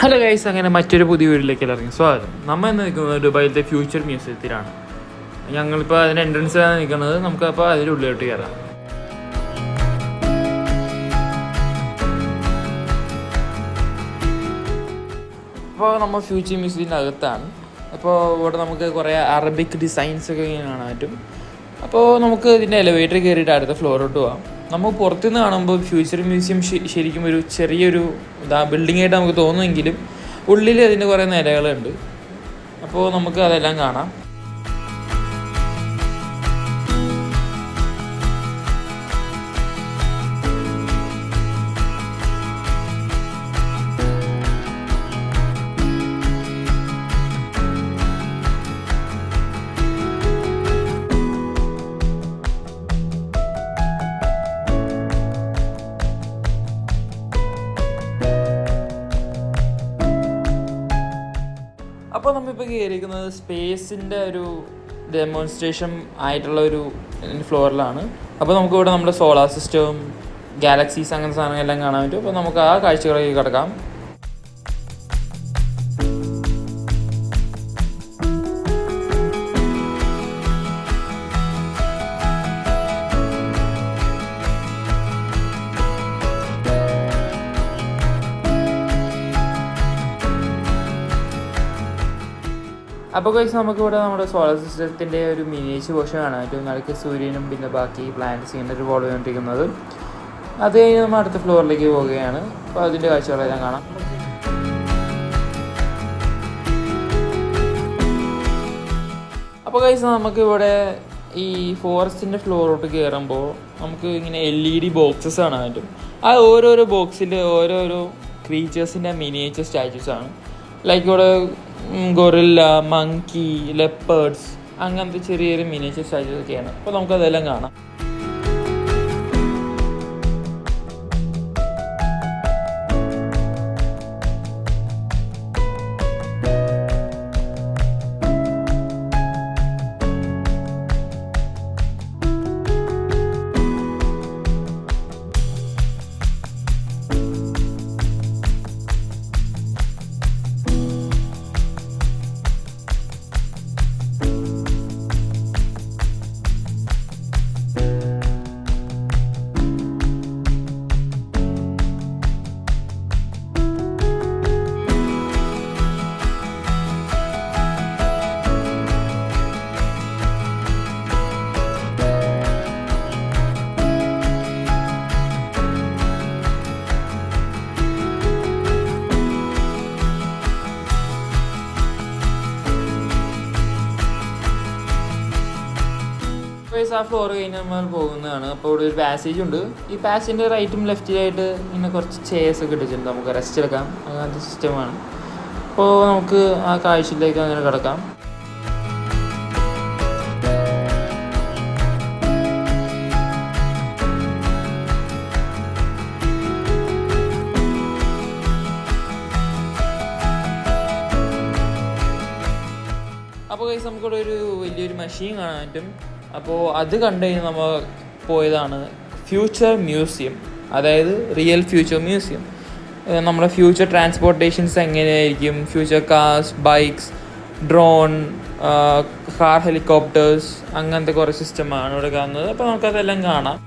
Hello guys, അങ്ങനെ മറ്റൊരു പുതിയ വീട്ടിലേക്ക് ഇറങ്ങി സ്വാഗതം. നമ്മൾ ഇന്ന് നിൽക്കുന്നത് ദുബായിലത്തെ ഫ്യൂച്ചർ മ്യൂസിയത്തിലാണ്. ഞങ്ങളിപ്പോൾ അതിൻ്റെ എൻട്രൻസിലാണ് നിൽക്കുന്നത്. നമുക്കപ്പോൾ അതിൻ്റെ ഉള്ളിലോട്ട് കയറാം. അപ്പോൾ നമ്മൾ ഫ്യൂച്ചർ മ്യൂസിയത്തിൻ്റെ അകത്താണ്. അപ്പോൾ ഇവിടെ നമുക്ക് കുറേ അറബിക് ഡിസൈൻസ് ഒക്കെ ഇങ്ങനെ കാണാൻ പറ്റും. അപ്പോൾ നമുക്ക് ഇതിൻ്റെ എലിവേറ്റർ കയറിയിട്ട് അടുത്ത ഫ്ലോറിലോട്ട് പോകാം. നമ്മൾ പുറത്തുനിന്ന് കാണുമ്പോൾ ഫ്യൂച്ചർ മ്യൂസിയം ശരിക്കും ഒരു ചെറിയൊരു ബിൽഡിംഗ് ആയിട്ട് നമുക്ക് തോന്നുമെങ്കിലും ഉള്ളിൽ അതിൻ്റെ കുറേ നിലകളുണ്ട്. അപ്പോൾ നമുക്ക് അതെല്ലാം കാണാം. അപ്പോൾ നമ്മളിപ്പോൾ കയറിയിരിക്കുന്നത് സ്പേസിൻ്റെ ഒരു ഡെമോൺസ്ട്രേഷൻ ആയിട്ടുള്ള ഒരു ഫ്ലോറിലാണ്. അപ്പോൾ നമുക്കിവിടെ നമ്മുടെ സോളാർ സിസ്റ്റവും ഗാലക്സീസ് അങ്ങനത്തെ സാധനങ്ങളെല്ലാം കാണാൻ പറ്റും. അപ്പോൾ നമുക്ക് ആ കാഴ്ചകളിലേക്ക് കിടക്കാം. അപ്പോൾ കഴിച്ച് നമുക്കിവിടെ നമ്മുടെ സോളാർ സിസ്റ്റത്തിൻ്റെ ഒരു മിനിയേച്ചർ വേർഷൻ കാണാൻ പറ്റും. നടുക്ക് സൂര്യനും പിന്നെ ബാക്കി പ്ലാനറ്റ്സ് ഇങ്ങനെ ഒരു ഫോളോ ചെയ്തുകൊണ്ടിരിക്കുന്നത്. അത് കഴിഞ്ഞ് നമ്മൾ അടുത്ത ഫ്ലോറിലേക്ക് പോവുകയാണ്. അപ്പോൾ അതിൻ്റെ കാഴ്ചകളെല്ലാം കാണാം. അപ്പോൾ കഴിച്ച് നമുക്കിവിടെ ഈ ഫോറസ്റ്റിൻ്റെ ഫ്ലോറിലോട്ട് കയറുമ്പോൾ നമുക്ക് ഇങ്ങനെ LED ബോക്സസ് കാണാൻ പറ്റും. ആ ഓരോരോ ബോക്സിൽ ഓരോരോ ക്രീച്ചേഴ്സിൻ്റെ മിനിയേച്ചർ സ്റ്റാച്യൂസാണ്. ലൈക്ക് ഇവിടെ ഗൊറില്ല, മങ്കി, ലെപ്പേർഡ്സ് അങ്ങനത്തെ ചെറിയ ചെറിയ മിനിയേച്ചർ സ്റ്റാച്യൂസ് ഒക്കെയാണ്. അപ്പോൾ നമുക്കതെല്ലാം കാണാം. ആ ഫ്ലോർ കഴിഞ്ഞ് നമ്മൾ പോകുന്നതാണ്. അപ്പോൾ ഇവിടെ ഒരു പാസേജ് ഉണ്ട്. ഈ പാസേജിൻ്റെ റൈറ്റും ലെഫ്റ്റിലായിട്ട് ഇങ്ങനെ കുറച്ച് ചെയർസ് ഒക്കെ ഇട്ടിട്ടുണ്ട്. നമുക്ക് റെസ്റ്റ് എടുക്കാം. അങ്ങനത്തെ സിസ്റ്റമാണ്. അപ്പോൾ നമുക്ക് ആ കാഴ്ചയിലേക്ക് അങ്ങനെ കിടക്കാം. അപ്പോൾ ഗൈസ് നമുക്കിവിടെ ഒരു വലിയൊരു മെഷീൻ കാണാൻ പറ്റും. അപ്പോൾ അത് കണ്ടു കഴിഞ്ഞാൽ നമ്മൾ പോയതാണ് ഫ്യൂച്ചർ മ്യൂസിയം, അതായത് റിയൽ ഫ്യൂച്ചർ മ്യൂസിയം. നമ്മുടെ ഫ്യൂച്ചർ ട്രാൻസ്പോർട്ടേഷൻസ് എങ്ങനെയായിരിക്കും, future cars, bikes, drone, car, helicopters അങ്ങനത്തെ കുറേ സിസ്റ്റമാണ് ഇവിടെ കാണുന്നത്. അപ്പോൾ നമുക്കതെല്ലാം കാണാം.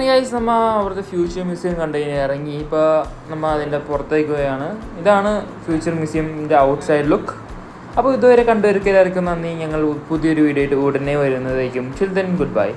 ഗൈസ്, നമ്മൾ അവിടുത്തെ ഫ്യൂച്ചർ മ്യൂസിയം കണ്ടു കഴിഞ്ഞാൽ ഇറങ്ങി. ഇപ്പോൾ നമ്മൾ അതിൻ്റെ പുറത്തേക്ക് പോയാണ്. ഇതാണ് ഫ്യൂച്ചർ മ്യൂസിയത്തിൻ്റെ ഔട്ട് സൈഡ് ലുക്ക്. അപ്പോൾ ഇതുവരെ കണ്ടുവരുന്നവർക്കെല്ലാവർക്കും നന്ദി. ഞങ്ങൾ പുതിയൊരു വീഡിയോ ആയിട്ട് ഉടനെ വരുന്നതായിരിക്കും. Till then good bye.